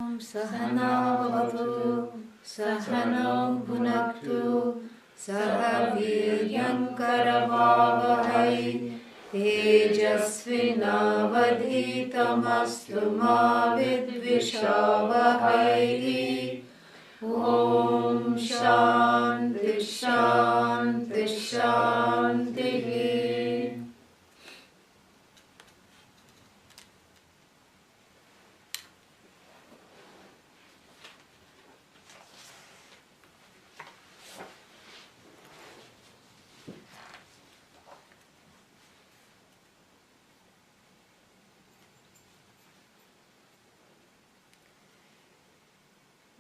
Sahana bhavatu, Sahano bhunaktu, Saha viryam karavavahai, Tejasvinavadhitamastu ma vidvishavahai. Om Shanti Shanti Shanti.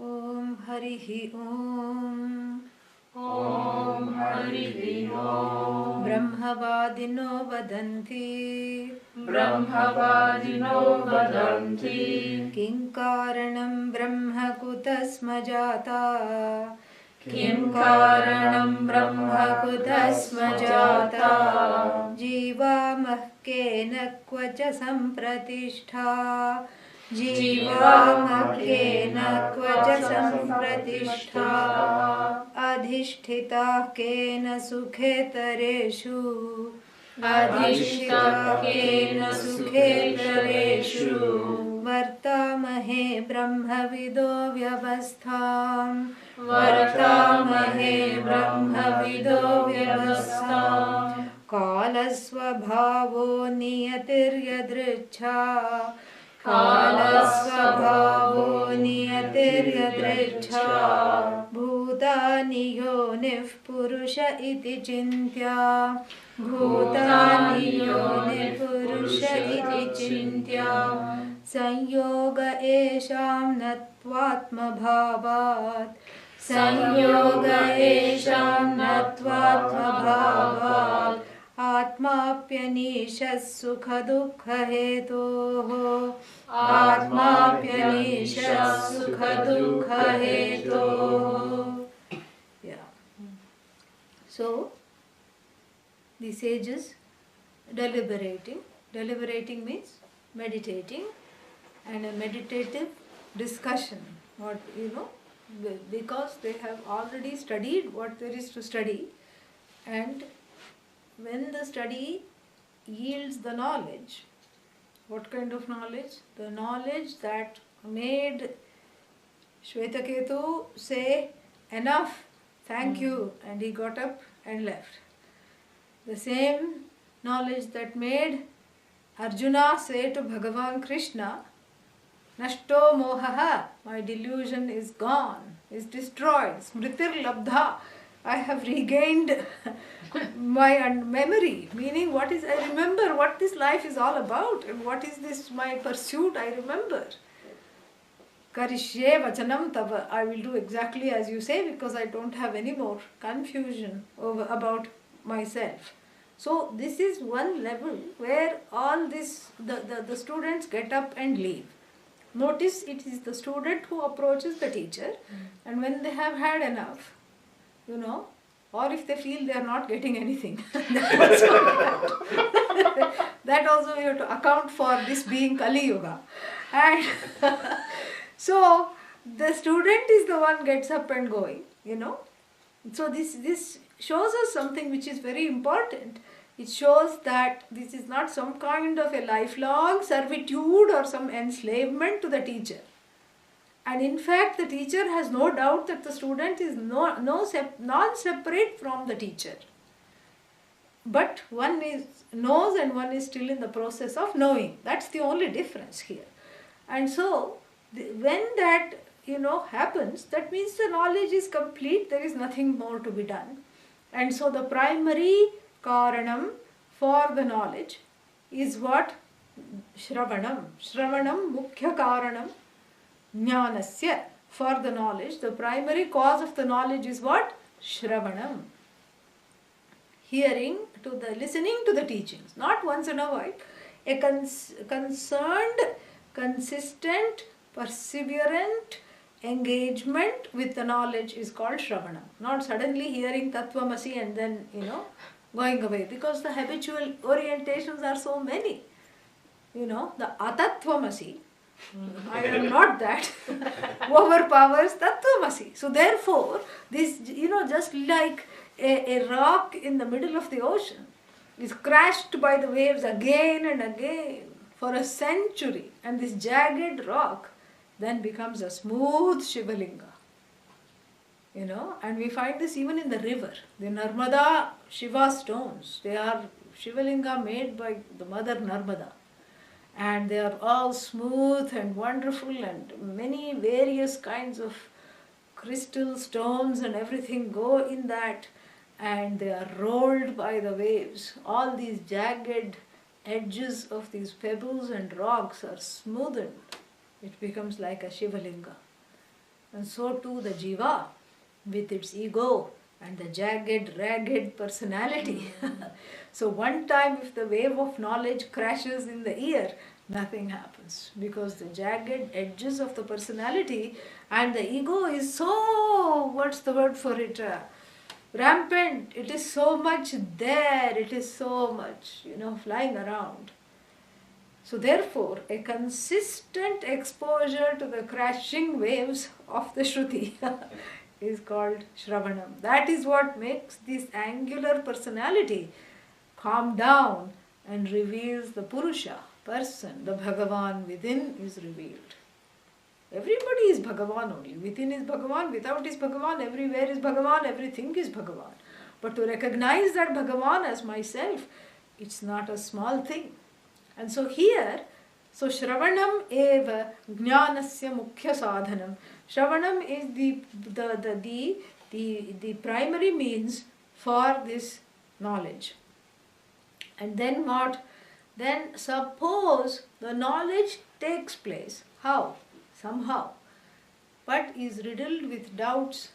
Om Harihi Om. Om Harihi Om. Brahmavadino vadanti. Brahmavadino vadanti. Kim karanam brahma kutasmajata. Kim karanam brahma kutasmajata. Jiva mahkena kvacha sampratishta. Jivamahkena kvacha sampratishta. Adhisthita kena sukhetareshu. Adhisthita kena sukhetareshu. Vartamahe brahmavido vyavastham. Vartamahe brahmavido vyavastham. Kalasvabhavo niyatir-yadricha. Kalasvabhavo niyatir-yadricha. Bhutani yonif purusha iti chintya. Bhutani yonif purusha iti chintya. Sanyoga esham natvatma bhavat. Sanyoga esham natvatma bhavat. Atmapyanishas sukha dukha hetoh. Atmapyanishas sukha dukha hetoh. Yeah. So, the sages deliberating. Deliberating means meditating, and a meditative discussion. What because they have already studied what there is to study, and when the study yields the knowledge, what kind of knowledge? The knowledge that made Shvetaketu say, enough, thank you, and he got up and left. The same knowledge that made Arjuna say to Bhagavan Krishna, Nashto mohaha, my delusion is gone, is destroyed, smritir labdha, I have regained my memory, meaning I remember what this life is all about, and what is this my pursuit, I remember. Karishye vachanam tava, I will do exactly as you say, because I don't have any more confusion about myself. So this is one level where all this, the students get up and leave. Notice it is the student who approaches the teacher, and when they have had enough, or if they feel they are not getting anything, that also we have to account for this being Kali Yuga. And so the student is the one gets up and going, So this shows us something which is very important. It shows that this is not some kind of a lifelong servitude or some enslavement to the teacher. And in fact, the teacher has no doubt that the student is non-separate from the teacher. But one knows and one is still in the process of knowing. That's the only difference here. And so, when that happens, that means the knowledge is complete, there is nothing more to be done. And so the primary karanam for the knowledge is what? Shravanam. Shravanam mukhya karanam jnanasya. For the knowledge, the primary cause of the knowledge is what? Shravanam. Listening to the teachings, not once in a while. A concerned, consistent, perseverant engagement with the knowledge is called shravanam. Not suddenly hearing tattvamasi and then, going away, because the habitual orientations are so many. The atattvamasi, I am not that. Overpowers Tattvamasi. So therefore, this, just like a rock in the middle of the ocean is crashed by the waves again and again for a century, and this jagged rock then becomes a smooth Shivalinga. And we find this even in the river. The Narmada Shiva stones, they are Shivalinga made by the mother Narmada. And they are all smooth and wonderful, and many various kinds of crystal stones and everything go in that, and they are rolled by the waves. All these jagged edges of these pebbles and rocks are smoothened. It becomes like a Shivalinga. And so too the jiva, with its ego and the jagged, ragged personality. So one time if the wave of knowledge crashes in the ear, nothing happens, because the jagged edges of the personality and the ego is so, what's the word for it, rampant. It is so much there, it is so much, flying around. So therefore, a consistent exposure to the crashing waves of the Shruti is called shravanam. That is what makes this angular personality calm down and reveals the purusha, person, the Bhagavan within is revealed. Everybody is Bhagavan only. Within is Bhagavan, without is Bhagavan, everywhere is Bhagavan, everything is Bhagavan. But to recognize that Bhagavan as myself, it's not a small thing. And so here, shravanam eva jnanasya mukhya sadhanam. Shravanam is the primary means for this knowledge. And then what? Then suppose the knowledge takes place. How? Somehow. But is riddled with doubts,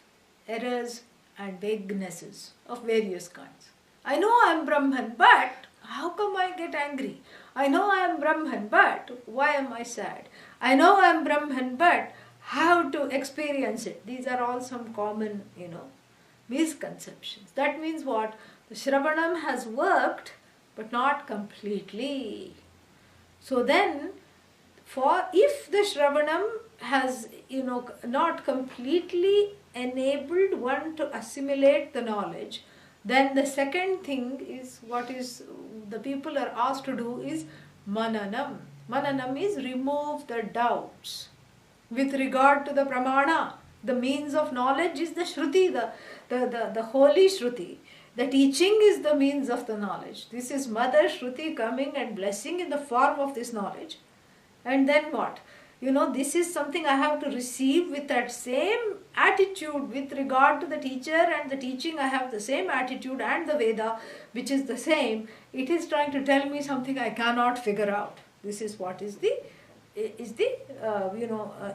errors and vaguenesses of various kinds. I know I am Brahman, but how come I get angry? I know I am Brahman, but why am I sad? I know I am Brahman, but how to experience it? These are all some common, misconceptions. That means what? The Shravanam has worked, but not completely. So then, if the Shravanam has, not completely enabled one to assimilate the knowledge, then the second thing is what is the people are asked to do is mananam. Mananam is remove the doubts with regard to the pramana. The means of knowledge is the Shruti, the holy Shruti. The teaching is the means of the knowledge. This is Mother Shruti coming and blessing in the form of this knowledge. And then what? This is something I have to receive with that same attitude with regard to the teacher and the teaching. I have the same attitude, and the Veda, which is the same. It is trying to tell me something I cannot figure out. This is what is the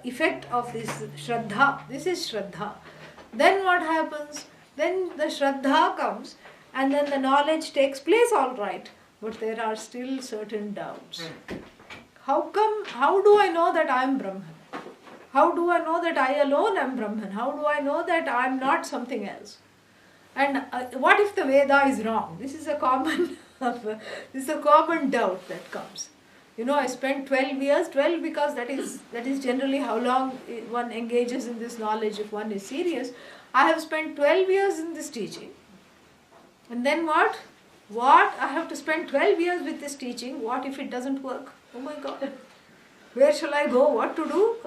effect of this Shraddha. This is Shraddha. Then what happens? Then the Shraddha comes, and then the knowledge takes place, all right, but there are still certain doubts. How do I know that I am Brahman? How do I know that I alone am Brahman? How do I know that I am not something else? And what if the Veda is wrong? This is a common doubt that comes. I spent 12 years, 12 because that is generally how long one engages in this knowledge if one is serious. I have spent 12 years in this teaching. And then what? I have to spend 12 years with this teaching. What if it doesn't work? Oh my God. Where shall I go? What to do?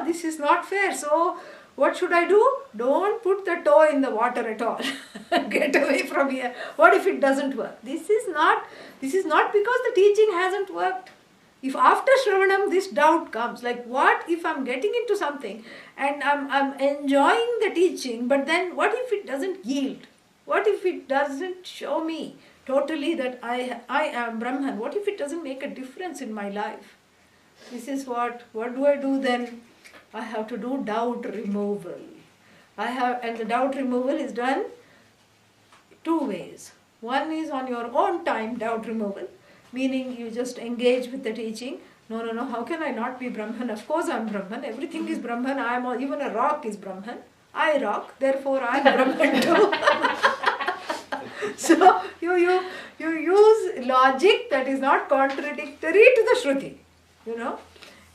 This is not fair. So what should I do? Don't put the toe in the water at all. Get away from here. What if it doesn't work? This is not because the teaching hasn't worked. If after Shravanam this doubt comes, like what if I'm getting into something and I'm enjoying the teaching, but then what if it doesn't yield? What if it doesn't show me totally that I am Brahman? What if it doesn't make a difference in my life? This is what do I do then? I have to do doubt removal. And the doubt removal is done two ways. One is on your own time, doubt removal, meaning you just engage with the teaching. No, how can I not be Brahman? Of course I am Brahman. Everything is Brahman. Even a rock is Brahman. I rock, therefore I am Brahman too. So you use logic that is not contradictory to the Shruti,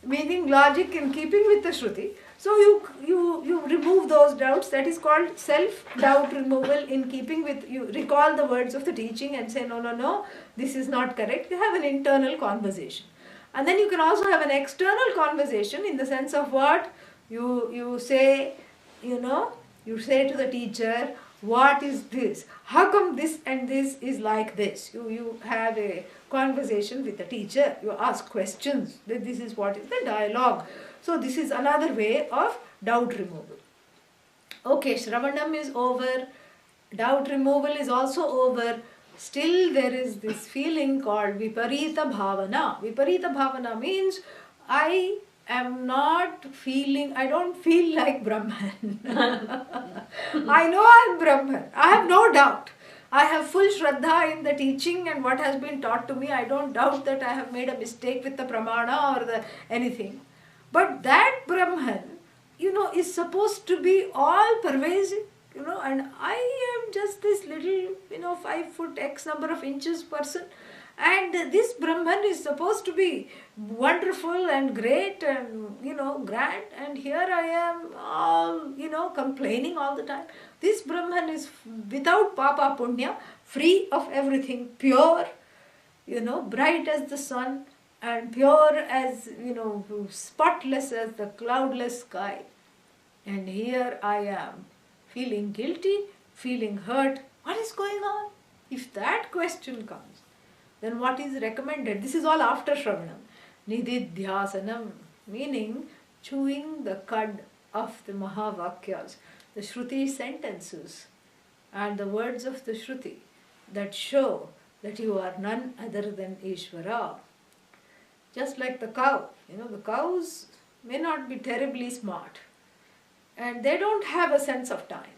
meaning logic in keeping with the Shruti. So you remove those doubts. That is called self-doubt removal in keeping with, you recall the words of the teaching and say, no, this is not correct. You have an internal conversation. And then you can also have an external conversation in the sense of what? You say, you say to the teacher, what is this? How come this and this is like this? You have a conversation with the teacher. You ask questions. This is what is the dialogue. So this is another way of doubt removal. Okay, shravanam is over. Doubt removal is also over. Still there is this feeling called viparita bhavana. Viparita bhavana means I don't feel like Brahman. I know I am Brahman. I have no doubt. I have full shraddha in the teaching and what has been taught to me. I don't doubt that I have made a mistake with the pramana or anything. But that Brahman, is supposed to be all pervasive, and I am just this little, 5 foot X number of inches person. And this Brahman is supposed to be wonderful and great and, grand. And here I am all, complaining all the time. This Brahman is without papa punya, free of everything, pure, bright as the sun and pure as, spotless as the cloudless sky. And here I am feeling guilty, feeling hurt. What is going on? If that question comes, then what is recommended? This is all after shravanam. Nididhyasanam, meaning chewing the cud of the Mahavakyas, the Shruti sentences and the words of the Shruti that show that you are none other than Ishwara. Just like the cow, the cows may not be terribly smart and they don't have a sense of time.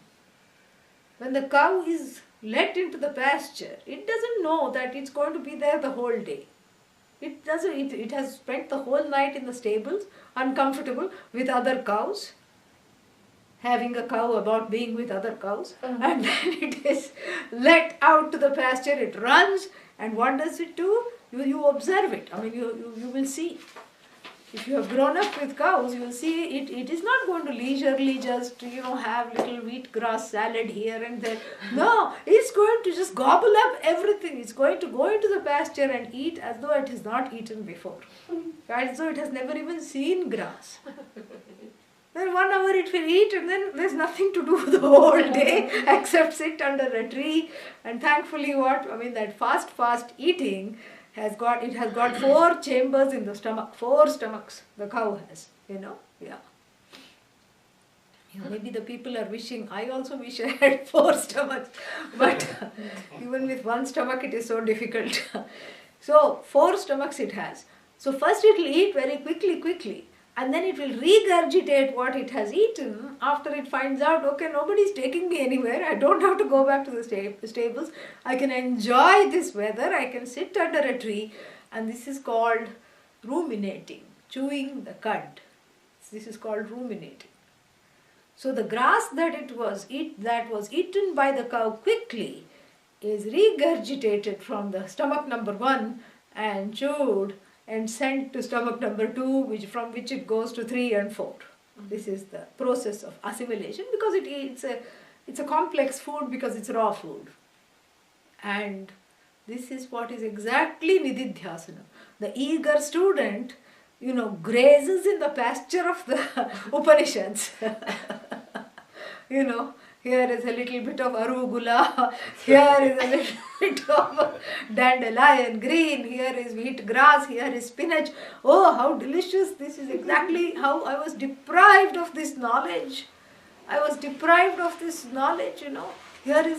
When the cow is let into the pasture, it doesn't know that it's going to be there the whole day. It has spent the whole night in the stables, uncomfortable with other cows, having a cow about being with other cows, and then it is let out to the pasture, it runs, and what does it do? You observe it. I mean, you will see. If you have grown up with cows, you will see it is not going to leisurely just, have little wheat grass salad here and there. No, it's going to just gobble up everything. It's going to go into the pasture and eat as though it has not eaten before. As though it has never even seen grass. Then 1 hour it will eat and then there's nothing to do the whole day except sit under a tree. And thankfully that fast eating has got 4 chambers in the stomach, 4 stomachs the cow has, yeah. Maybe the people are wishing, I also wish I had 4 stomachs, but even with 1 stomach it is so difficult. So 4 stomachs it has. So first it will eat very quickly, and then it will regurgitate what it has eaten after it finds out, okay, nobody is taking me anywhere, I don't have to go back to the stables, I can enjoy this weather, I can sit under a tree, and this is called ruminating, chewing the cud. This is called ruminating. So the grass that was eaten by the cow quickly is regurgitated from the stomach number 1 and chewed and sent to stomach number 2, from which it goes to 3 and 4. This is the process of assimilation, because it's a complex food, because it's raw food. And this is what is exactly nididhyasana. The eager student, grazes in the pasture of the Upanishads. Here is a little bit of arugula, here is a little bit of dandelion green, here is wheat grass, here is spinach. Oh, how delicious! This is exactly how I was deprived of this knowledge. Here is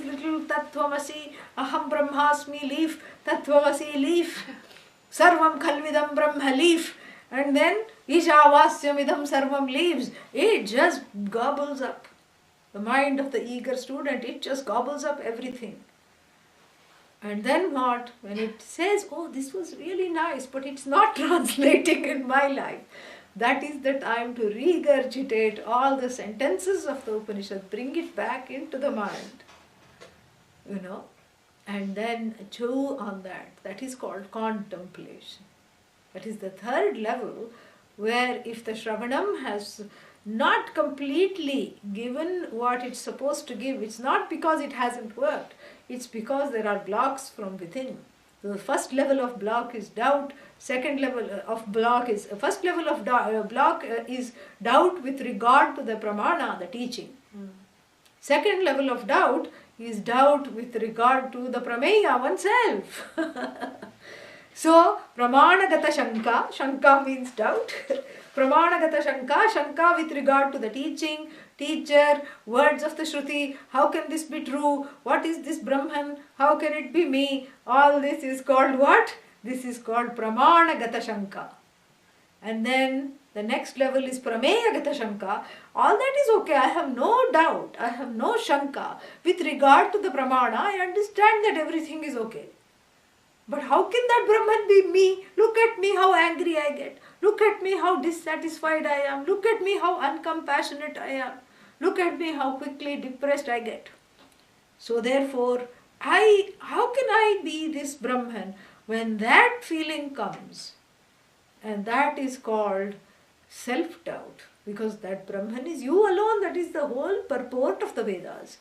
little tattvamasi, aham brahmasmi leaf, tattvamasi leaf, sarvam khalvidam brahma leaf, and then ishavasyamidam sarvam leaves. It just gobbles up. The mind of the eager student, it just gobbles up everything. And then what? When it says, oh, this was really nice, but it's not translating in my life. That is the time to regurgitate all the sentences of the Upanishad, bring it back into the mind, and then chew on that. That is called contemplation. That is the 3rd level where if the shravanam has not completely given what it's supposed to give, it's not because it hasn't worked, it's because there are blocks from within. So the first level of block is doubt, second level of block is, first level of block is doubt with regard to the pramana, the teaching. Second level of doubt is doubt with regard to the prameya, oneself. So, pramanagata shanka, shanka means doubt. Pramanagata shanka, shanka with regard to the teaching, teacher, words of the Shruti, how can this be true? What is this Brahman? How can it be me? All this is called what? This is called pramanagata shanka. And then the next level is prameyagata shanka. All that is okay. I have no doubt. I have no shanka. With regard to the pramana, I understand that everything is okay. But how can that Brahman be me? Look at me how angry I get. Look at me how dissatisfied I am. Look at me how uncompassionate I am. Look at me how quickly depressed I get. So therefore, how can I be this Brahman when that feeling comes? And that is called self-doubt. Because that Brahman is you alone. That is the whole purport of the Vedas.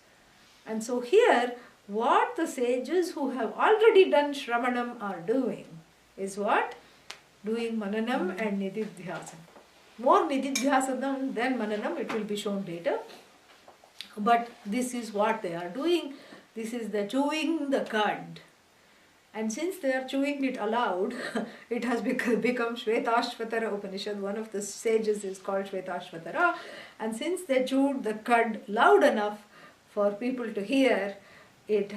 And so here, what the sages who have already done shravanam are doing is what? Doing mananam and nididhyasam. More nididhyasam than mananam, it will be shown later. But this is what they are doing. This is the chewing the cud. And since they are chewing it aloud, it has become Shvetashvatara Upanishad. One of the sages is called Shvetashvatara. And since they chewed the cud loud enough for people to hear, it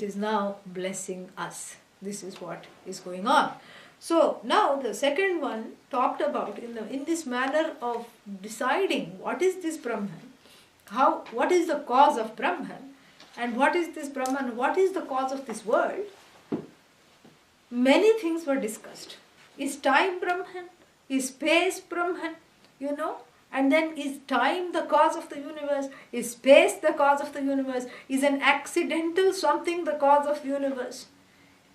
is now blessing us. This is what is going on. So now the second one talked about in this manner of deciding what is this Brahman, what is the cause of Brahman, and what is this Brahman, what is the cause of this world. Many things were discussed. Is time Brahman? Is space Brahman? And then is time the cause of the universe? Is space the cause of the universe? Is an accidental something the cause of the universe?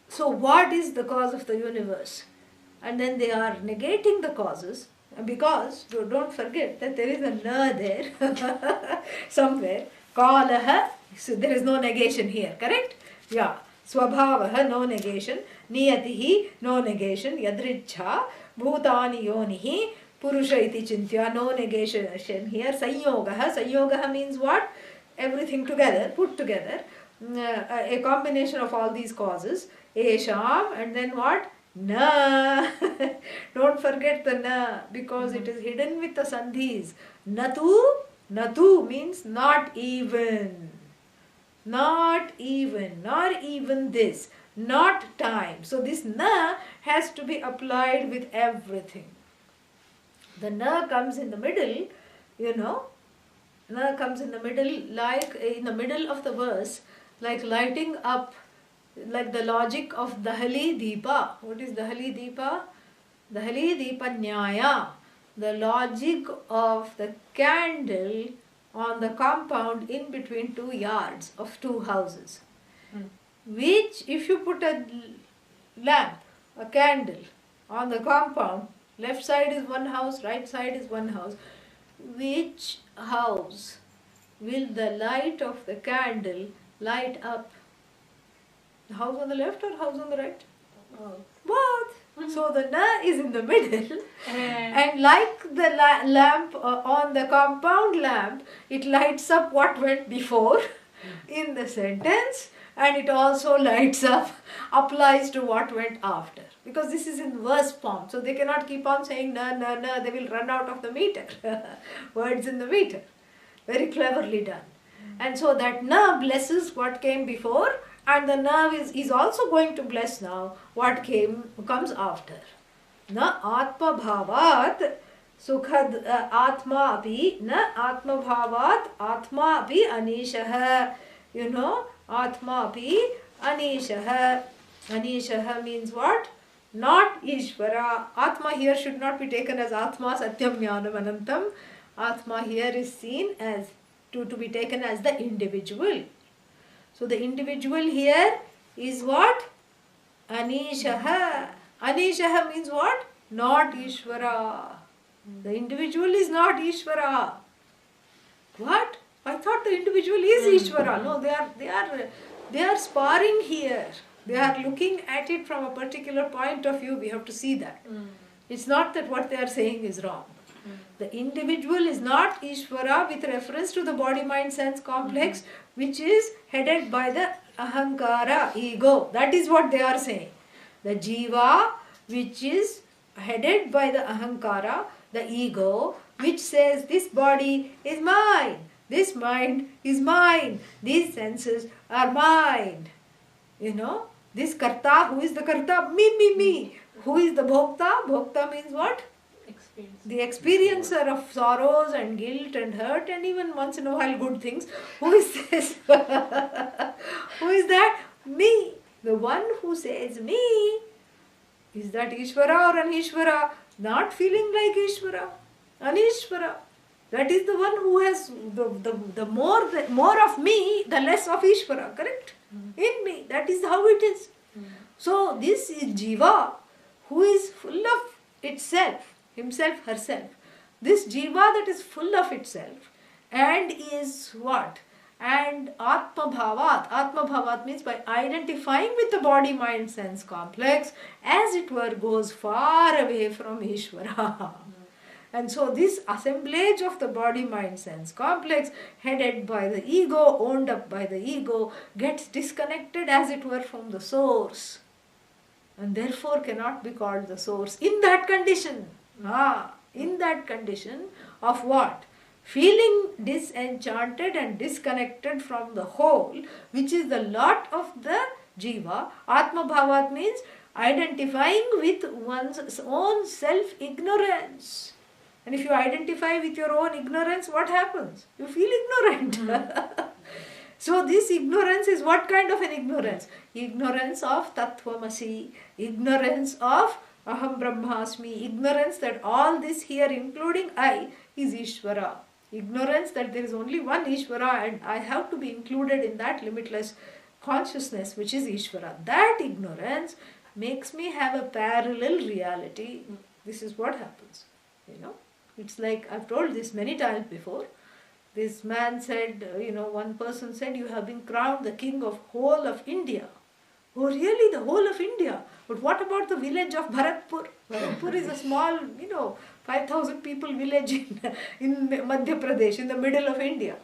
So what is the cause of the universe? And then they are negating the causes, because don't forget that there is a na there somewhere. Kalaha, so there is no negation here, correct? Yeah. Swabhavaha, no negation. Niyatihi, no negation. Yadricha, bhutani yonihi. Purusha iti chintya, no negation here. Sanyogaha means what? Everything together, put together. A combination of all these causes. Esham, and then what? Na. Don't forget the na, because it is hidden with the sandhis. Natu means not even. Not even, nor even this, not time. So this na has to be applied with everything. The na comes in the middle, na comes in the middle, like in the middle of the verse, like lighting up, like the logic of Dahali Deepa. What is Dahali Deepa? Dahali Deepa Nyaya, the logic of the candle on the compound in between 2 yards of 2 houses. Which, if you put a lamp, a candle on the compound, left side is one house, right side is one house, which house will the light of the candle light up? The house on the left or house on the right? Both. So the na is in the middle, and like the lamp on the compound lamp, it lights up what went before in the sentence, and it also lights up, applies to what went after. Because this is in verse form, so they cannot keep on saying na, they will run out of the meter, words in the meter. Very cleverly done. And so that na blesses what came before, and the na is also going to bless now what comes after. Na atma bhavat sukhad atma api, na atma bhavat atma api anishah. Atma api anishah. Anishah means what? Not ishwara. Atma here should not be taken as atma satyam jnanam anantam. Atma here is seen as to be taken as the individual. So the individual here is what? Anishaha. Anishaha means what? Not Ishvara. The individual is not Ishvara. What? I thought the individual is Ishvara. No, they are sparring here. They are looking at it from a particular point of view. We have to see that. It's not that what they are saying is wrong. The individual is not Ishvara with reference to the body, mind, sense complex, which is headed by the ahankara, ego. That is what they are saying. The jiva, which is headed by the ahankara, the ego, which says this body is mine, this mind is mine, these senses are mine. This karta, who is the karta? Me. Who is the bhokta? Bhokta means what? Experience. The experiencer of sorrows and guilt and hurt and even once in a while good things. Who is this? Who is that? Me. The one who says me. Is that Ishvara or Anishvara? Not feeling like Ishvara. Anishvara. That is the one who has the more of me, the less of Ishvara. Correct? In me. That is how it is. So this is jiva, who is full of itself, himself, herself. This jiva that is full of itself and is what? And Atma Bhavat. Atma Bhavat means by identifying with the body, mind, sense complex, as it were, goes far away from Ishvara. And so this assemblage of the body, mind, sense complex, headed by the ego, owned up by the ego, gets disconnected as it were from the source. And therefore cannot be called the source. In that condition. In that condition of what? Feeling disenchanted and disconnected from the whole, which is the lot of the jiva. Atma Bhavat means identifying with one's own self-ignorance. And if you identify with your own ignorance, what happens? You feel ignorant. So this ignorance is what kind of an ignorance? Ignorance of Tattvamasi, ignorance of Aham Brahmasmi, ignorance that all this here, including I, is Ishvara. Ignorance that there is only one Ishvara and I have to be included in that limitless consciousness which is Ishvara. That ignorance makes me have a parallel reality. This is what happens. It's like I've told this many times before. This man said, one person said, you have been crowned the king of whole of India. Oh, really? The whole of India? But what about the village of Bharatpur? Bharatpur is a small, 5,000 people village in Madhya Pradesh, in the middle of India.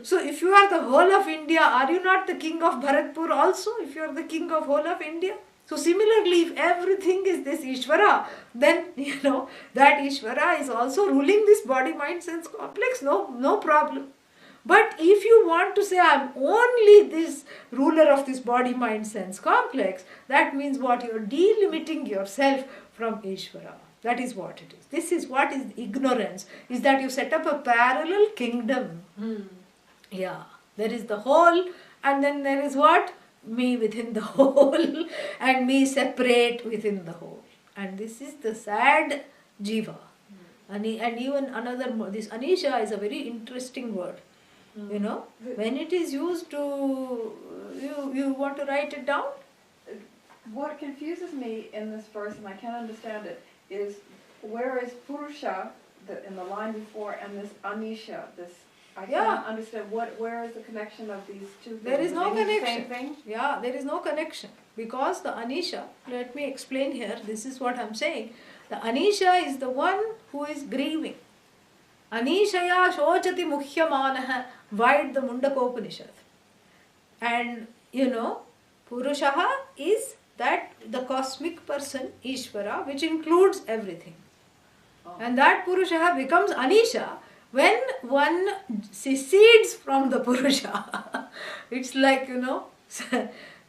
So if you are the whole of India, are you not the king of Bharatpur also? If you are the king of whole of India? So similarly, if everything is this Ishvara, then, that Ishvara is also ruling this body, mind, sense complex. No problem. But if you want to say, I am only this ruler of this body, mind, sense complex, that means what? You are delimiting yourself from Ishvara. That is what it is. This is what is ignorance, is that you set up a parallel kingdom. Yeah, there is the whole and then there is what? Me within the whole and me separate within the whole. And this is the sad jiva. And even another, this anisha is a very interesting word. When it is used to, you want to write it down? What confuses me in this verse, and I can't understand it, is where is purusha in the line before and this anisha, this I can't understand where is the connection of these two things. There is no connection. The same thing? Yeah, there is no connection. Because the anisha, let me explain here, this is what I am saying. The anisha is the one who is grieving. Anishaya shochati muhyamanaha, wide the Mundakopanishad. And Purushaha is that the cosmic person, Ishvara, which includes everything. And that Purushaha becomes anisha when one secedes from the Purusha. It's like,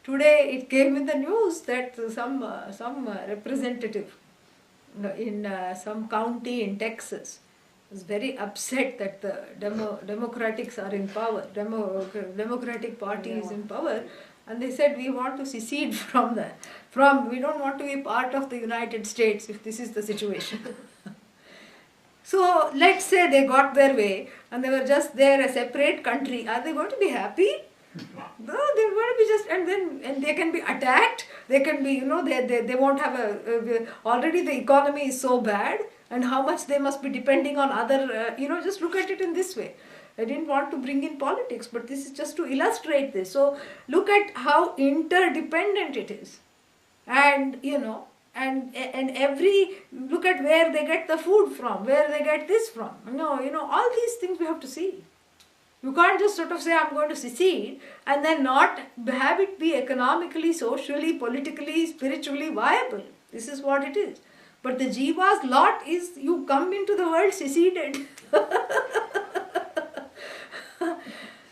today it came in the news that some representative in some county in Texas was very upset that the Democrats are in power, Democratic Party is in power, and they said we want to secede we don't want to be part of the United States if this is the situation. So let's say they got their way and they were just there, a separate country. Are they going to be happy? No, they're going to be just, and they can be attacked. They can be, they won't have already the economy is so bad. and how much they must be depending on other, just look at it in this way. I didn't want to bring in politics, but this is just to illustrate this. So look at how interdependent it is. And, and every, look at where they get the food from, where they get this from. All these things we have to see. You can't just sort of say, I'm going to secede, and then not have it be economically, socially, politically, spiritually viable. This is what it is. But the jiva's lot is, you come into the world seceded.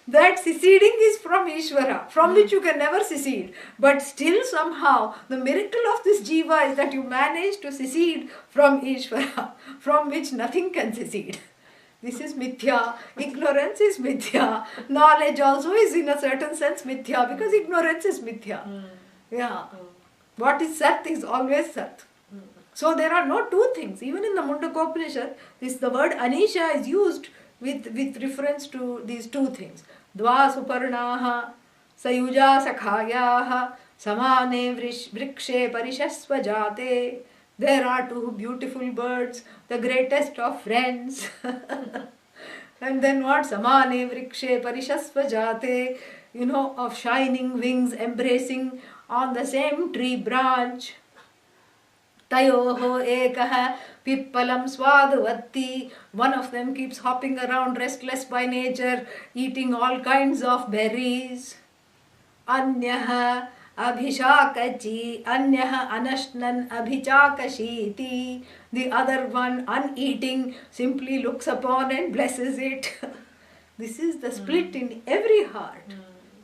That seceding is from Ishwara, from which you can never secede. But still somehow, the miracle of this jiva is that you manage to secede from Ishwara, from which nothing can secede. This is mithya. Ignorance is mithya. Knowledge also is in a certain sense mithya, because ignorance is mithya. Yeah. What is Sat is always Sat. So there are no two things. Even in the Mundakopanishad, the word Anisha is used with reference to these two things. Dva suparnaha sayuja sakhayaha samane vrikshe parishasva jate. There are two beautiful birds, the greatest of friends. And then what? Samane vrikshe parishasva jate. Of shining wings embracing on the same tree branch. Tayoho ekaha pippalam swadavatti. One of them keeps hopping around restless by nature, eating all kinds of berries. Anyaha abhishakachi, anyaha anashnan abhichakashiti. The other one, uneating, simply looks upon and blesses it. This is the split in every heart.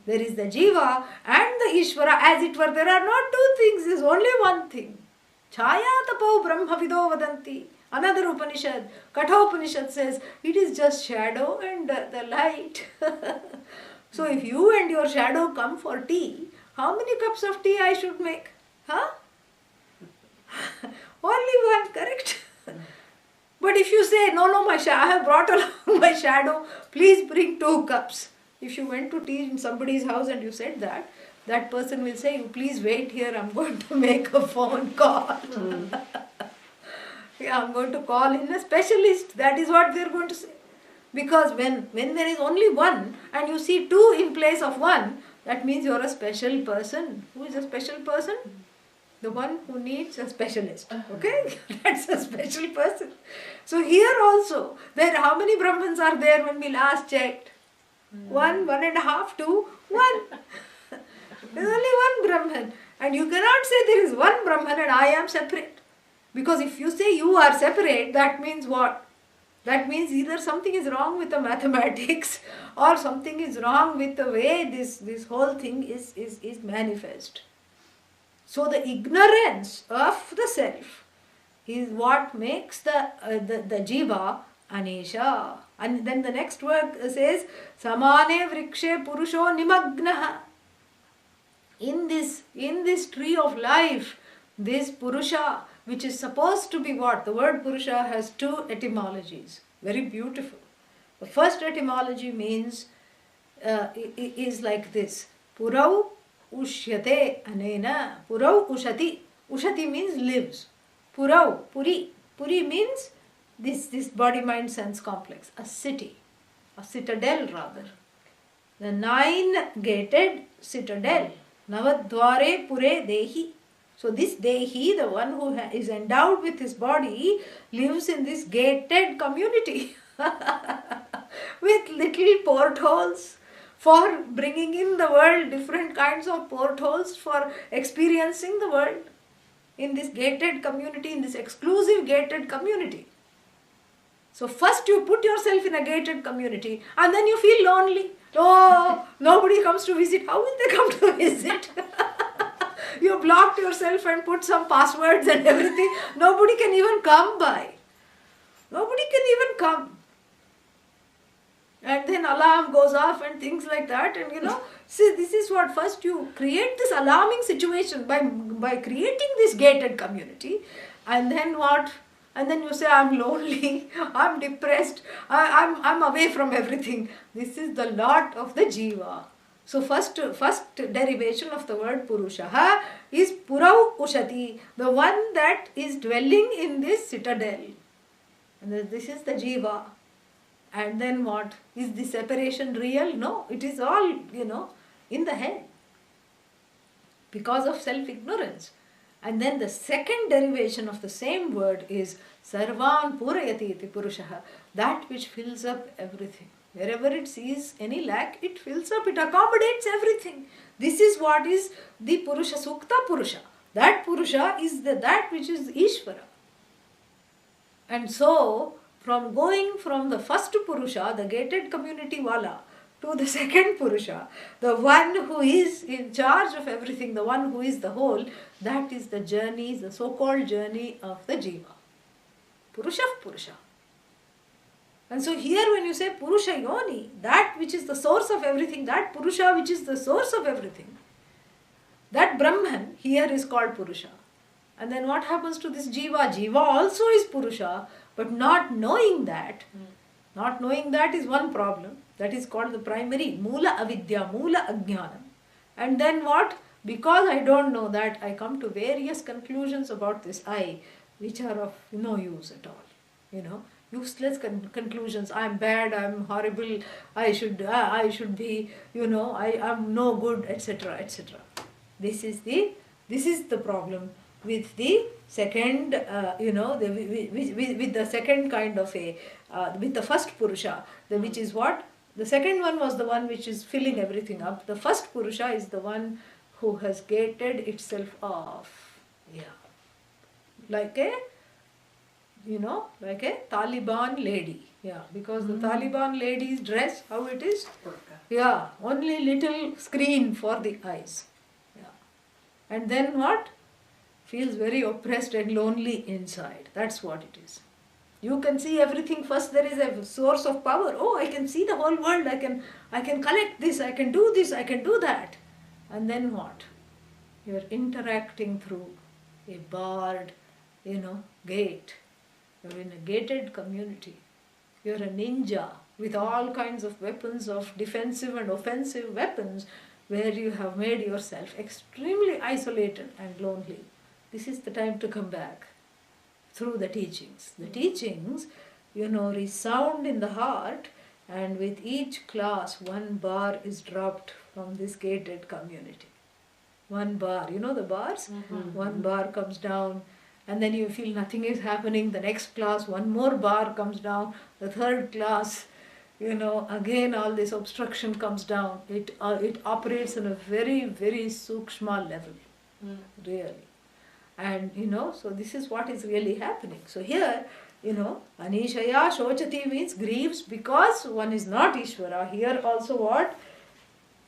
There is the jiva and the ishwara, as it were. There are not two things, there is only one thing. Chaya tapau brahma vido vadanti. Another Upanishad, Katha Upanishad says, it is just shadow and the light. So if you and your shadow come for tea, how many cups of tea I should make? Huh? Only one, correct? But if you say, no, I have brought along my shadow, please bring 2 cups. If you went to tea in somebody's house and you said that, that person will say, you please wait here, I'm going to make a phone call. Yeah, I'm going to call in a specialist. That is what they're going to say. Because when there is only one and you see 2 in place of 1, that means you're a special person. Who is a special person? The one who needs a specialist. Okay? That's a special person. So here also, how many Brahmans are there when we last checked? 1, 1.5, 2, 1. There is only one Brahman. And you cannot say there is one Brahman and I am separate. Because if you say you are separate, that means what? That means either something is wrong with the mathematics or something is wrong with the way this whole thing is manifest. So the ignorance of the self is what makes the jiva anisha. And then the next word says, samane vrikshe purusho nimagnaha. In this tree of life, this purusha, which is supposed to be what? The word purusha has 2 etymologies. Very beautiful. The first etymology means, is like this. Purau ushyate anena. Purau ushati. Ushati means lives. Purau, puri. Puri means this body, mind, sense complex. A city. A citadel rather. The 9-gated citadel. Navadware pure dehi. So this dehi, the one who is endowed with his body, lives in this gated community with little portholes for bringing in the world, different kinds of portholes for experiencing the world in this gated community, in this exclusive gated community. So first you put yourself in a gated community and then you feel lonely. Oh, nobody comes to visit. How will they come to visit? You blocked yourself and put some passwords and everything. Nobody can even come by. Nobody can even come. And then alarm goes off and things like that. And see, this is what first you create this alarming situation by creating this gated community. And then what? And then you say, I'm lonely, I'm depressed, I'm away from everything. This is the lot of the jiva. So first derivation of the word purusha is purau ushati, the one that is dwelling in this citadel. And this is the jiva. And then what? Is the separation real? No, it is all, in the head. Because of self-ignorance. And then the second derivation of the same word is sarvan purayati iti purushaha. That which fills up everything. Wherever it sees any lack, it fills up, it accommodates everything. This is what is the purusha, sukta purusha. That purusha is that which is ishwara. And so, from going from the first purusha, the gated community wala, to the second purusha, the one who is in charge of everything, the one who is the whole, that is the journey, the so-called journey of the jiva. Purusha. And so here when you say purusha yoni, that which is the source of everything, that purusha which is the source of everything, that Brahman here is called purusha. And then what happens to this jiva? Jiva also is purusha, but not knowing that is one problem. That is called the primary mula avidya, mula ajnanam. And then what? Because I don't know that, I come to various conclusions about this I, which are of no use at all. Useless conclusions. I am bad, I am horrible, I should be, I am no good, etc., etc. This is the problem with the second, with the second kind of with the first purusha, which is what? The second one was the one which is filling everything up. The first purusha is the one who has gated itself off. Yeah. Like a Taliban lady. Yeah, because the Taliban lady's dress, how it is? Yeah, only little screen for the eyes. Yeah. And then what? Feels very oppressed and lonely inside. That's what it is. You can see everything. First there is a source of power. Oh, I can see the whole world. I can collect this, I can do this, I can do that. And then what? You are interacting through a barred, gate. You're in a gated community. You're a ninja with all kinds of weapons, of defensive and offensive weapons, where you have made yourself extremely isolated and lonely. This is the time to come back through the teachings. The teachings, resound in the heart, and with each class, one bar is dropped from this gated community. One bar, the bars? One bar comes down, and then you feel nothing is happening. The next class, one more bar comes down. The third class, again all this obstruction comes down. It operates on a very, very sukshma level, really. And, so this is what is really happening. So here, Anishaya Shochati means grieves because one is not Ishwara. Here also what?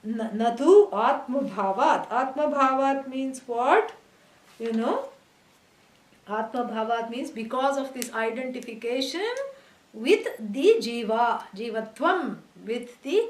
Natu Atma Bhavat. Atma Bhavat means what? Atma Bhavat means because of this identification with the jiva, jivatvam, with the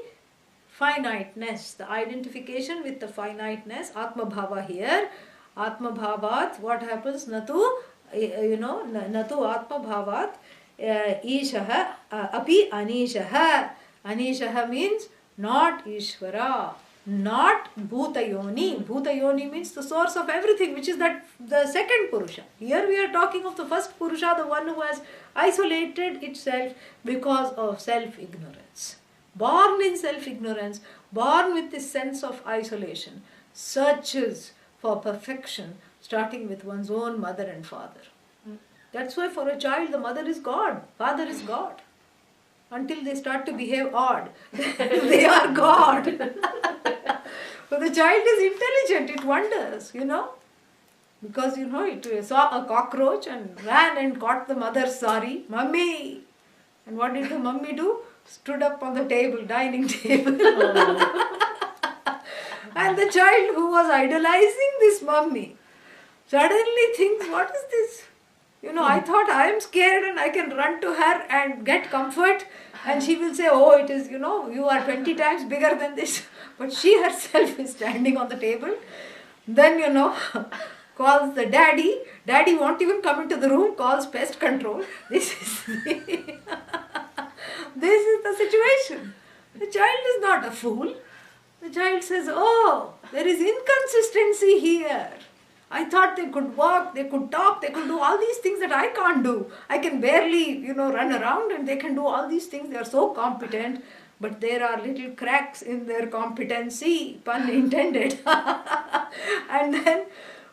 finiteness, the identification with the finiteness, Atma Bhava here. Atma Bhavat, what happens? Natu Atma Bhavat, Ishaha, Api Anishaha. Anishaha means not Ishwara, not Bhutayoni. Bhutayoni means the source of everything, which is that the second Purusha. Here we are talking of the first Purusha, the one who has isolated itself because of self-ignorance. Born in self-ignorance, born with this sense of isolation, searches for perfection, starting with one's own mother and father. That's why for a child, the mother is God, father is God. Until they start to behave odd, they are God. So the child is intelligent, it wonders, because, it saw a cockroach and ran and caught the mother's sari, mummy. And what did the mummy do? Stood up on the table, dining table. And the child who was idolizing this mummy suddenly thinks, what is this? I thought I am scared and I can run to her and get comfort, and she will say, oh, it is, you are 20 times bigger than this. But she herself is standing on the table. Then, calls the daddy. Daddy won't even come into the room, calls pest control. This is the situation. The child is not a fool. The child says, oh, there is inconsistency here. I thought they could walk, they could talk, they could do all these things that I can't do. I can barely, run around, and they can do all these things. They are so competent, but there are little cracks in their competency, pun intended. And then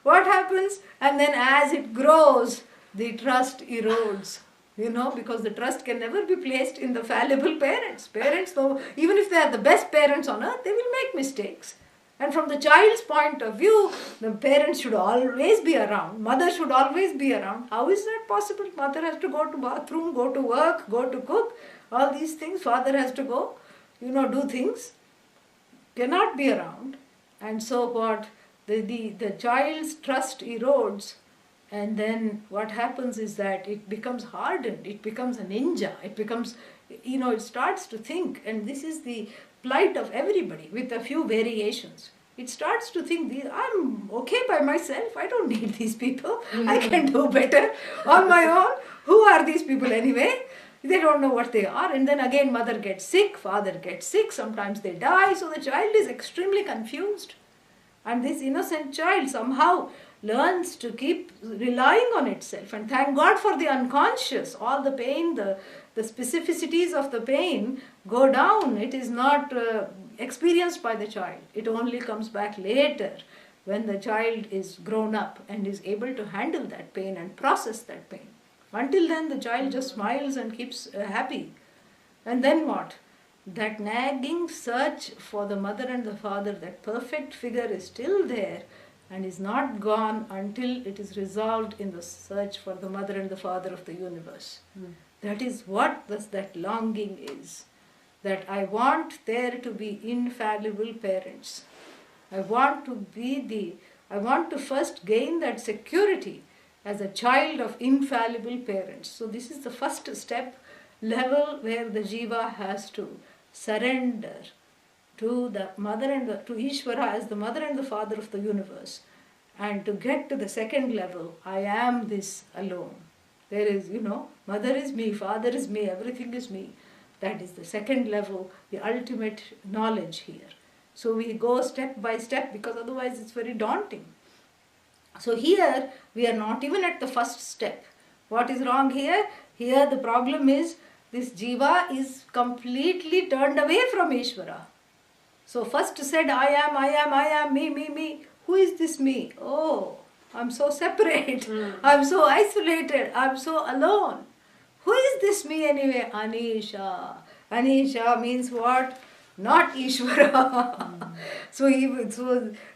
what happens? And then as it grows, the trust erodes. Because the trust can never be placed in the fallible parents. Parents, though, even if they are the best parents on earth, they will make mistakes. And from the child's point of view, the parents should always be around. Mother should always be around. How is that possible? Mother has to go to bathroom, go to work, go to cook, all these things. Father has to go, do things. Cannot be around. And so what? The child's trust erodes. And then what happens is that it becomes hardened, it becomes a ninja, it becomes, it starts to think, and this is the plight of everybody with a few variations. It starts to think, I'm okay by myself, I don't need these people, I can do better on my own. Who are these people anyway? They don't know what they are. And then again mother gets sick, father gets sick, sometimes they die, so the child is extremely confused. And this innocent child somehow learns to keep relying on itself. And thank God for the unconscious. All the pain, the specificities of the pain go down. It is not experienced by the child. It only comes back later when the child is grown up and is able to handle that pain and process that pain. Until then, the child just smiles and keeps happy. And then what? That nagging search for the mother and the father, that perfect figure is still there and is not gone until it is resolved in the search for the mother and the father of the universe. That is what that longing is. That I want there to be infallible parents. I want to first gain that security as a child of infallible parents. So this is the first step level where the jiva has to surrender to the mother and to Ishwara as the mother and the father of the universe. And to get to the second level, I am this alone. There is, mother is me, father is me, everything is me. That is the second level, the ultimate knowledge here. So we go step by step because otherwise it's very daunting. So here we are not even at the first step. What is wrong here? Here the problem is this jiva is completely turned away from Ishvara. So first said, I am, me. Who is this me? Oh, I'm so separate. I'm so isolated. I'm so alone. Who is this me anyway? Anisha. Anisha means what? Not Ishvara. So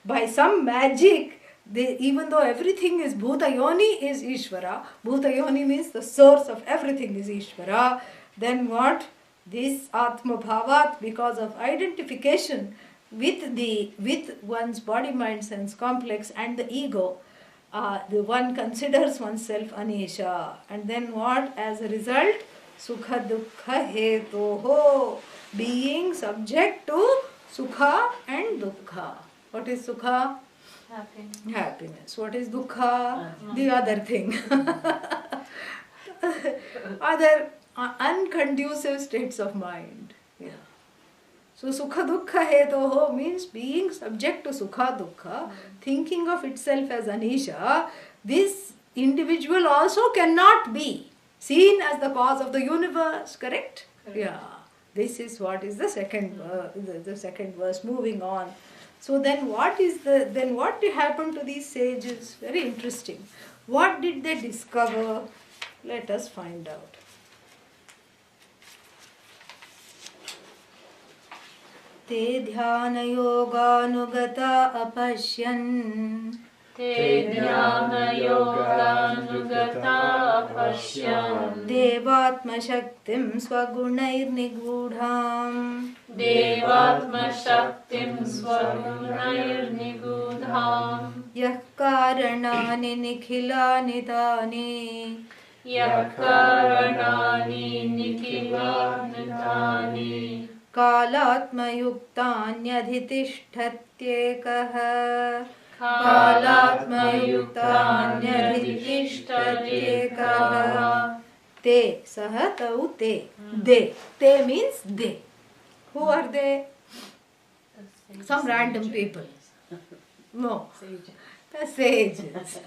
by some magic, even though everything is Bhutayoni is Ishvara, Bhutayoni means the source of everything is Ishvara, then what? This Atma Bhavat, because of identification with one's body, mind, sense complex and the ego, the one considers oneself Anisha. And then what? As a result, Sukha Dukkha Hetoho, being subject to Sukha and Dukkha. What is Sukha? Happiness. What is Dukkha? The other thing. Other unconducive states of mind. Yeah. So Sukha Dukkha Hetoho means being subject to Sukha Dukkha, thinking of itself as Anisha. This individual also cannot be seen as the cause of the universe, correct? Yeah. This is what is the second verse. Moving on. So then what happened to these sages? Very interesting. What did they discover? Let us find out. Te dhyana yoganugata apashyan. Te dhyana yoganugata apashyan. Devatma shaktim swagunair nigudham. Devatma shaktim swagunair nigudham. Yah karanani nikhilani tani. Yah karanani nikhilani tani. कालात्मयुक्तान्यधितिष्ठत्येकः कालात्मयुक्तान्यधितिष्ठत्येकः ते सह तौ ते. They means they. Who are they? Some random people. No. the sages.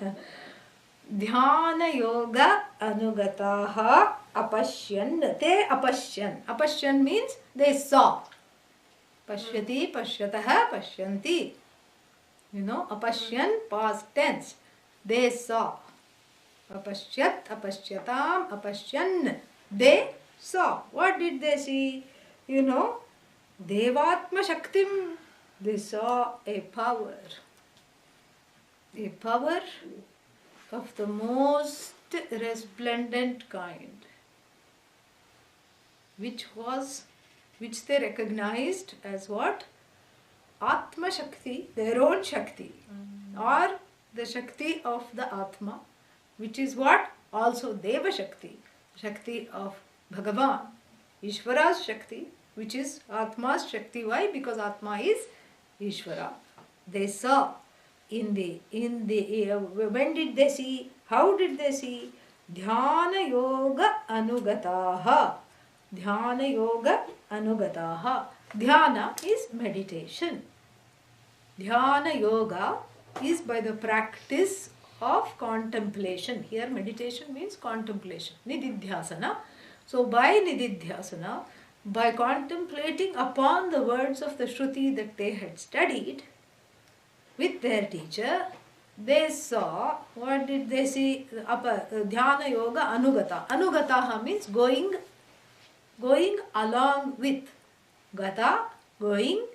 Dhyana yoga anugataha apashyan. Te apashyan. Apashyan means they saw. Pashyati, pashyataha, pashyanti. Apashyan, past tense. They saw. Apashyat, apashyatam, apashyan. They saw. What did they see? Devatma Shaktim. They saw a power. A power of the most resplendent kind. Which they recognized as what? Atma Shakti, their own Shakti. Or the Shakti of the Atma. Which is what? Also Deva Shakti. Shakti of Bhagavan. Ishwara's Shakti, which is Atma's Shakti. Why? Because Atma is Ishwara. They saw when did they see? How did they see? Dhyana Yoga Anugataha. Dhyana Yoga Anugataha. Dhyana is meditation. Dhyana Yoga is by the practice of contemplation. Here meditation means contemplation. Nididhyasana. So by Nididhyasana, by contemplating upon the words of the Shruti that they had studied with their teacher, they saw, what did they see? Dhyana Yoga Anugata. Anugataha means going along with. Gata, going.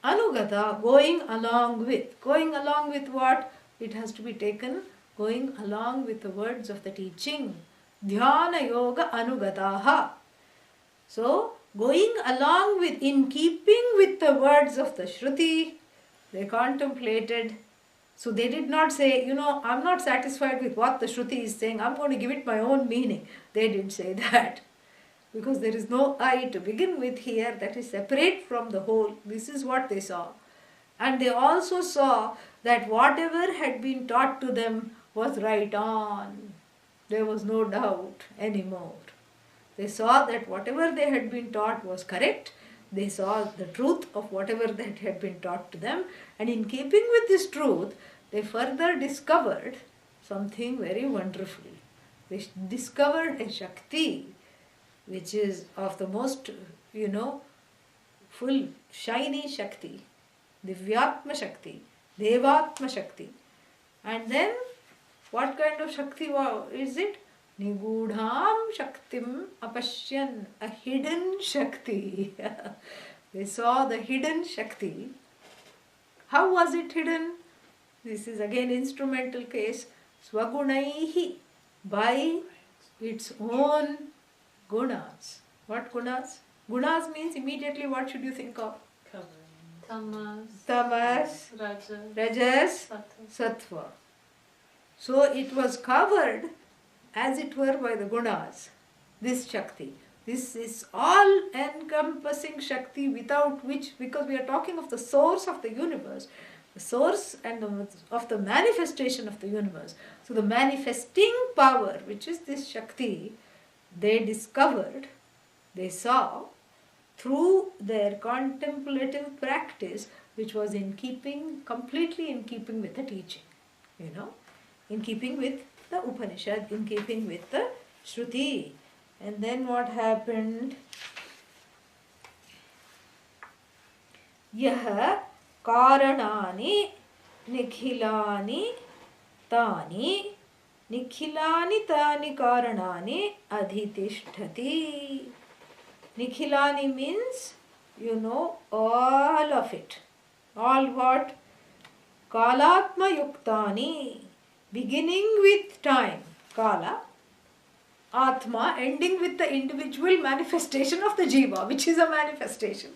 Anugata, going along with. Going along with what? It has to be taken going along with the words of the teaching. Dhyana Yoga Anugataha. So, going along with, in keeping with the words of the Shruti, they contemplated. So they did not say, I'm not satisfied with what the Shruti is saying, I'm going to give it my own meaning. They didn't say that. Because there is no I to begin with here that is separate from the whole. This is what they saw. And they also saw that whatever had been taught to them was right on. There was no doubt anymore. They saw that whatever they had been taught was correct. They saw the truth of whatever that had been taught to them. And in keeping with this truth, they further discovered something very wonderful. They discovered a Shakti which is of the most, full, shiny Shakti. Divyatma Shakti, Devatma Shakti. And then, what kind of Shakti is it? Nigudham Shaktim Apashyan, a hidden Shakti. They saw the hidden Shakti. How was it hidden? This is again instrumental case. Swagunaihi, by its own gunas. What gunas? Gunas means immediately what should you think of? Tamas, Rajas, Sattva. So it was covered as it were by the gunas, this Shakti. This is all encompassing Shakti without which, because we are talking of the source of the universe, the source and of the manifestation of the universe. So the manifesting power, which is this Shakti, they discovered, they saw, through their contemplative practice, which was completely in keeping with the teaching, in keeping with the Upanishad, in keeping with the Shruti. And then what happened? Yaha karanani nikhilani tani nikhilani tani karanani adhitishtati. Nikhilani means, all of it. All what? Kalatma yuktani. Beginning with time, Kala. Atma, ending with the individual manifestation of the jiva, which is a manifestation.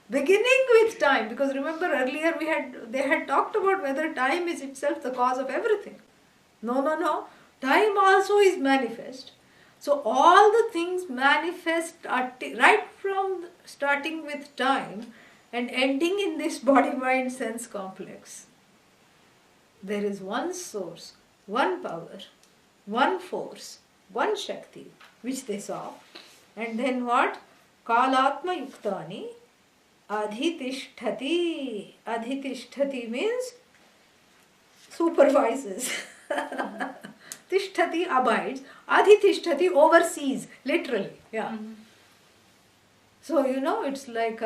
Beginning with time, because remember earlier they had talked about whether time is itself the cause of everything. No. Time also is manifest. So all the things manifest right from starting with time and ending in this body-mind sense complex. There is one source, one power, one force, one Shakti, which they saw. And then what? Kalatma yuktani adhitishtati. Adhitishtati means supervises. Tishtati abides, adhitishtati oversees, literally. Yeah. So, it's like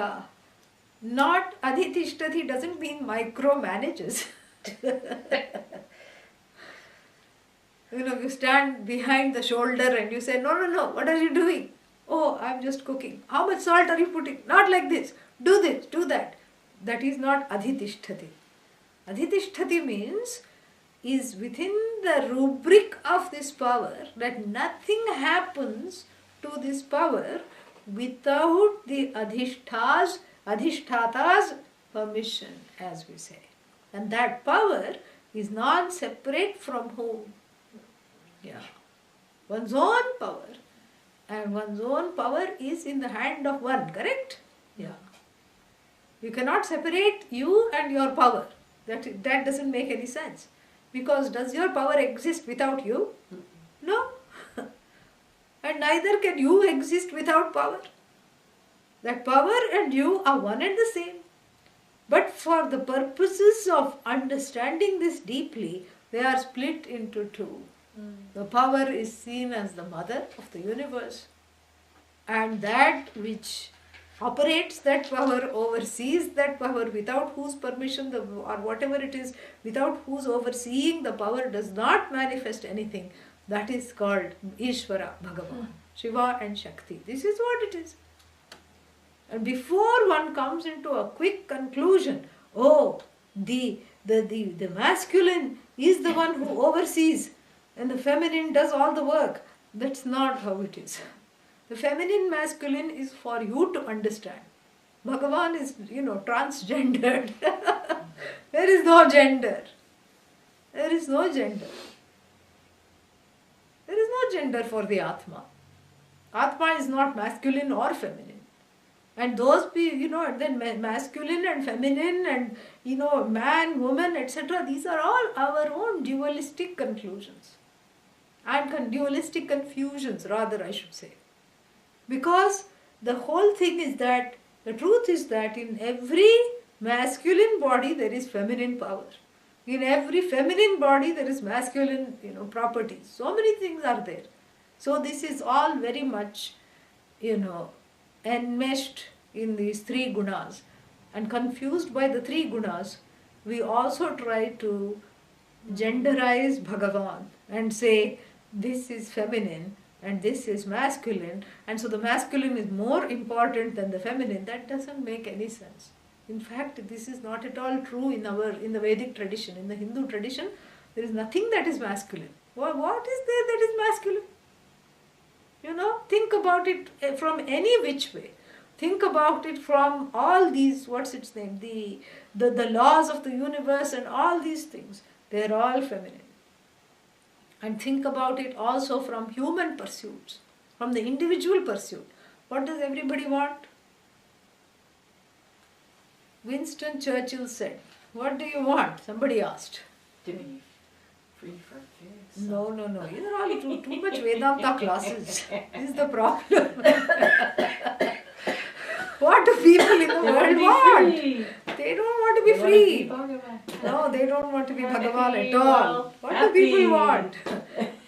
not adhitishtati doesn't mean micromanages. You stand behind the shoulder and you say, no, what are you doing? Oh, I'm just cooking. How much salt are you putting? Not like this. Do this, do that. That is not adhitishtati. Adhitishtati means is within the rubric of this power, that nothing happens to this power without the adhishtata's permission, as we say. And that power is not separate from whom? Yeah. One's own power. And one's own power is in the hand of one, correct? Yeah. You cannot separate you and your power. That doesn't make any sense. Because does your power exist without you? No. And neither can you exist without power. That power and you are one and the same. But for the purposes of understanding this deeply, they are split into two. The power is seen as the mother of the universe. And that which operates that power, oversees that power, without whose permission or whatever it is, without whose overseeing the power does not manifest anything, that is called Ishwara, Bhagavan, Shiva and Shakti. This is what it is. And before one comes into a quick conclusion, oh, the masculine is the one who oversees and the feminine does all the work. That's not how it is. The feminine masculine is for you to understand. Bhagavan is, transgendered. There is no gender. There is no gender. There is no gender for the Atma. Atma is not masculine or feminine. And those people, then masculine and feminine and, man, woman, etc. These are all our own dualistic conclusions. And dualistic confusions, rather, I should say. Because the whole thing is that, the truth is that in every masculine body there is feminine power. In every feminine body there is masculine, properties. So many things are there. So this is all very much, enmeshed in these three gunas. And confused by the three gunas, we also try to genderize Bhagavan and say, this is feminine and this is masculine, and so the masculine is more important than the feminine. That doesn't make any sense. In fact, this is not at all true in the Vedic tradition. In the Hindu tradition, there is nothing that is masculine. What is there that is masculine? Think about it from any which way. Think about it from all these, the laws of the universe and all these things. They are all feminine. And think about it also from human pursuits, from the individual pursuit. What does everybody want? Winston Churchill said, what do you want? Somebody asked. To be free from fear. No. These are all too much Vedanta classes. This is the problem. What do people in the world want? They don't want to be free. No, they don't want to be Bhagavan at all. What do people want?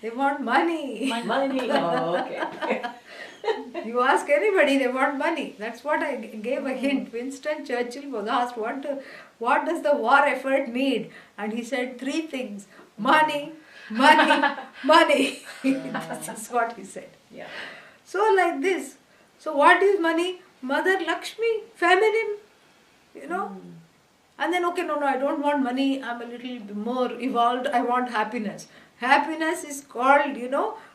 They want money. Money. Oh, okay. You ask anybody, they want money. That's what I gave a hint. Winston Churchill was asked, what does the war effort need? And he said 3 things. Money. This is what he said. Yeah. So like this. So what is money? Mother Lakshmi, feminine, And then, no, I don't want money. I'm a little more evolved. I want happiness. Happiness is called,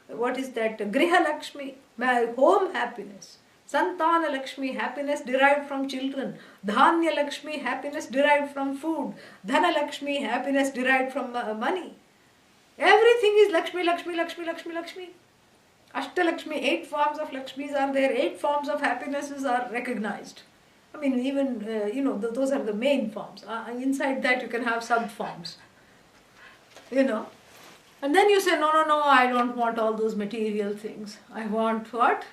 what is that? Griha Lakshmi, my home happiness. Santana Lakshmi, happiness derived from children. Dhanya Lakshmi, happiness derived from food. Dhana Lakshmi, happiness derived from money. Everything is Lakshmi. Ashtalakshmi, 8 forms of Lakshmis are there, 8 forms of happinesses are recognized. I mean, even, those are the main forms. Inside that you can have sub-forms. And then you say, no, I don't want all those material things. I want what?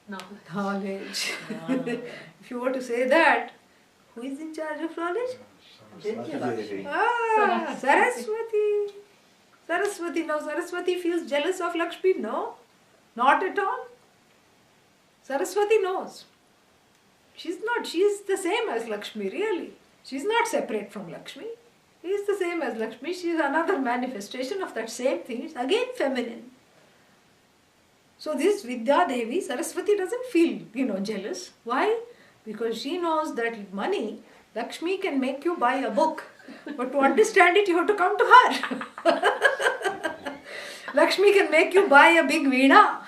No. Knowledge. If you were to say that, Who is in charge of knowledge? Saraswati. Saraswati. Saraswati. Now Saraswati feels jealous of Lakshmi? No, not at all. Saraswati knows. She's not. She is the same as Lakshmi, really. She's not separate from Lakshmi. She is the same as Lakshmi. She is another manifestation of that same thing. It's again feminine. So this Vidya Devi, Saraswati doesn't feel, jealous. Why? Because she knows that money, Lakshmi can make you buy a book. But to understand it, you have to come to her. Lakshmi can make you buy a big veena.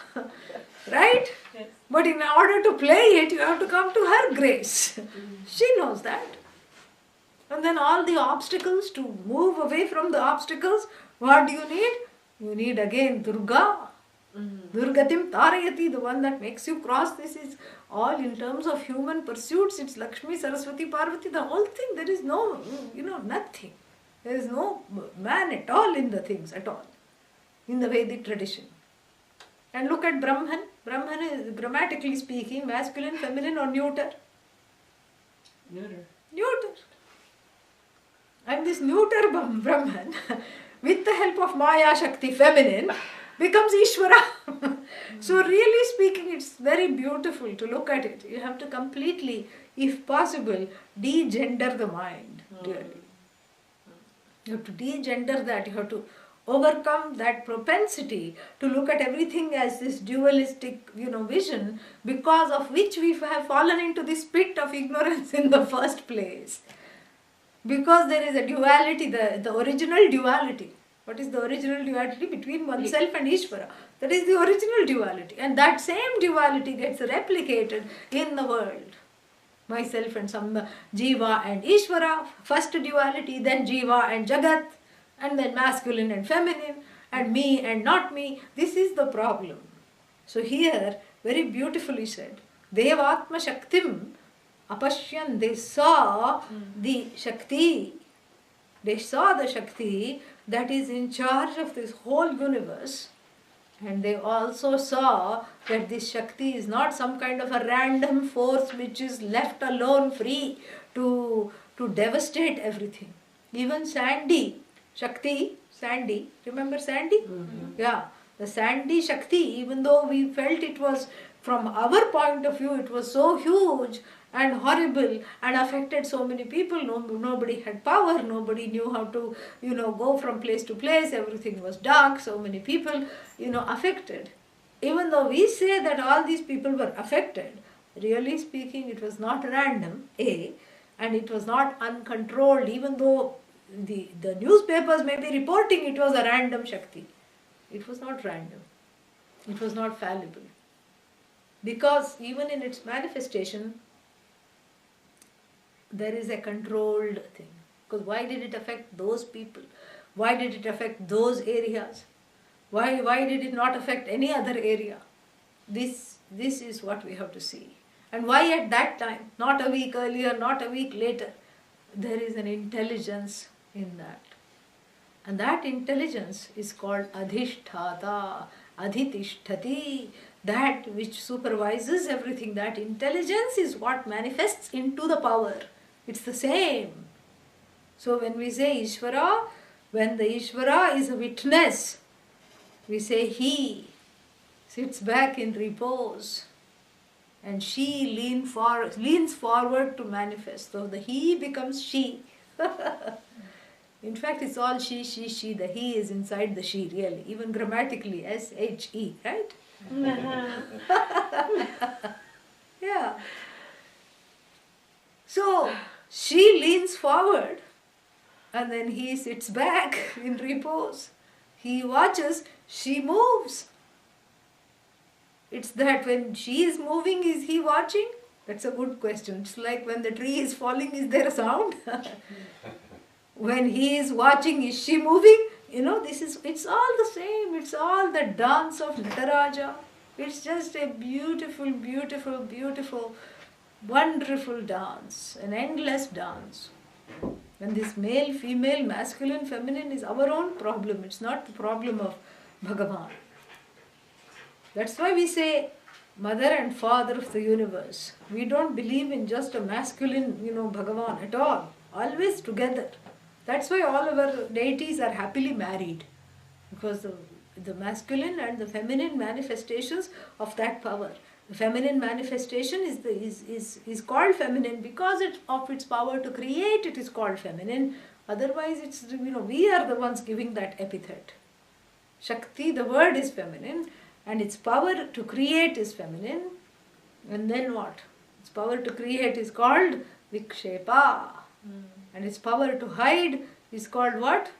Right? Yes. But in order to play it, you have to come to her grace. She knows that. And then all the obstacles, to move away from the obstacles, what do you need? You need again Durga. Durgatim Tarayati, the one that makes you cross. This is all in terms of human pursuits. It's Lakshmi, Saraswati, Parvati, the whole thing. There is no, nothing. There is no man at all in the things, at all. In the Vedic tradition. And look at Brahman. Brahman is, grammatically speaking, masculine, feminine or neuter? Neuter. Neuter. And this neuter Brahman, with the help of Maya Shakti, feminine, becomes Ishwara. So really speaking, it's very beautiful to look at it. You have to completely, if possible, de-gender the mind, really. You have to de-gender that. You have to overcome that propensity to look at everything as this dualistic, vision, because of which we have fallen into this pit of ignorance in the first place. Because there is a duality, the original duality. What is the original duality? Between oneself and Ishvara. That is the original duality. And that same duality gets replicated in the world. Myself and some jiva and Ishvara, first duality, then jiva and jagat, and then masculine and feminine, and me and not me. This is the problem. So here, very beautifully said, Devatma Shaktim Apashyan, they saw the Shakti. They saw the Shakti that is in charge of this whole universe, and they also saw that this Shakti is not some kind of a random force which is left alone free to devastate everything. Even Sandy, Shakti, Sandy, remember Sandy? Yeah, the Sandy Shakti, even though we felt it was, from our point of view, it was so huge and horrible and affected so many people. Nobody had power, nobody knew how to, go from place to place, everything was dark, so many people, affected. Even though we say that all these people were affected, really speaking, it was not random, and it was not uncontrolled, even though the newspapers may be reporting it was a random Shakti. It was not random. It was not fallible. Because even in its manifestation, there is a controlled thing. Because why did it affect those people? Why did it affect those areas? Why did it not affect any other area? This is what we have to see. And why at that time? Not a week earlier, not a week later. There is an intelligence in that. And that intelligence is called Adhishthata, Adhitishtati, that which supervises everything. That intelligence is what manifests into the power. It's the same. So when we say Ishvara, when the Ishvara is a witness, we say he sits back in repose and she leans forward to manifest. So the he becomes she. In fact, it's all she. The he is inside the she, really. Even grammatically, S-H-E, right? Yeah. So she leans forward and then he sits back in repose. He watches, she moves. It's that when she is moving, is he watching? That's a good question. It's like when the tree is falling, is there a sound? When he is watching, is she moving? It's all the same. It's all the dance of Nataraja. It's just a beautiful, beautiful, beautiful, wonderful dance, an endless dance. And this male, female, masculine, feminine is our own problem. It's not the problem of Bhagavan. That's why we say mother and father of the universe. We don't believe in just a masculine, Bhagavan at all. Always together. That's why all our deities are happily married. Because the masculine and the feminine manifestations of that power. The feminine manifestation is called feminine because of its power to create. It is called feminine. Otherwise, it's we are the ones giving that epithet. Shakti, the word is feminine, and its power to create is feminine. And then what? Its power to create is called vikshepa, and its power to hide is called what?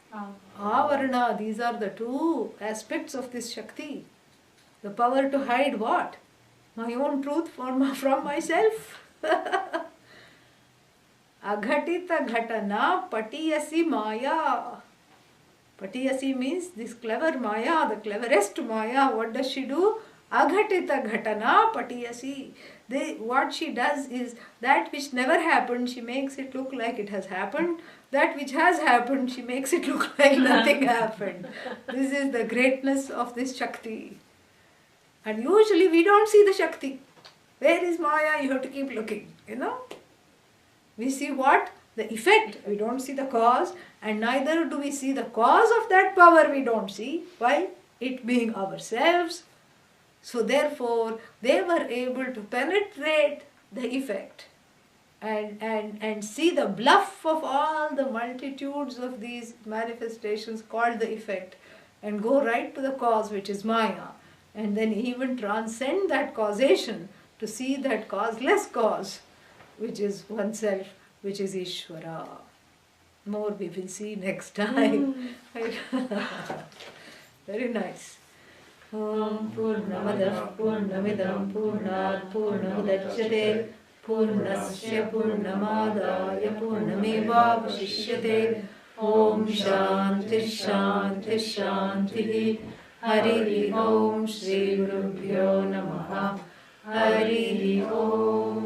Avarana. These are the two aspects of this Shakti. The power to hide what? My own truth from myself. Aghatita ghatana patiyasi maya. Patiyasi means this clever maya, the cleverest maya. What does she do? Aghatita ghatana patiyasi. What she does is that which never happened, she makes it look like it has happened. That which has happened, she makes it look like nothing happened. This is the greatness of this Shakti. And usually we don't see the Shakti. Where is Maya? You have to keep looking, We see what? The effect. We don't see the cause, and neither do we see the cause of that power we don't see. Why? It being ourselves. So therefore, they were able to penetrate the effect and see the bluff of all the multitudes of these manifestations called the effect, and go right to the cause, which is Maya, and then even transcend that causation to see that causeless cause, which is oneself, which is Ishwara. More we will see next time. Very nice. Om Purnamadah Purnamidam Purnat Purnamudachyate Purnasya Purnamadaya Purnamevavashishyate. Om Shanti Shanti Shanti. Hari Om Shri Gurubhyo Namaha. Hari Om.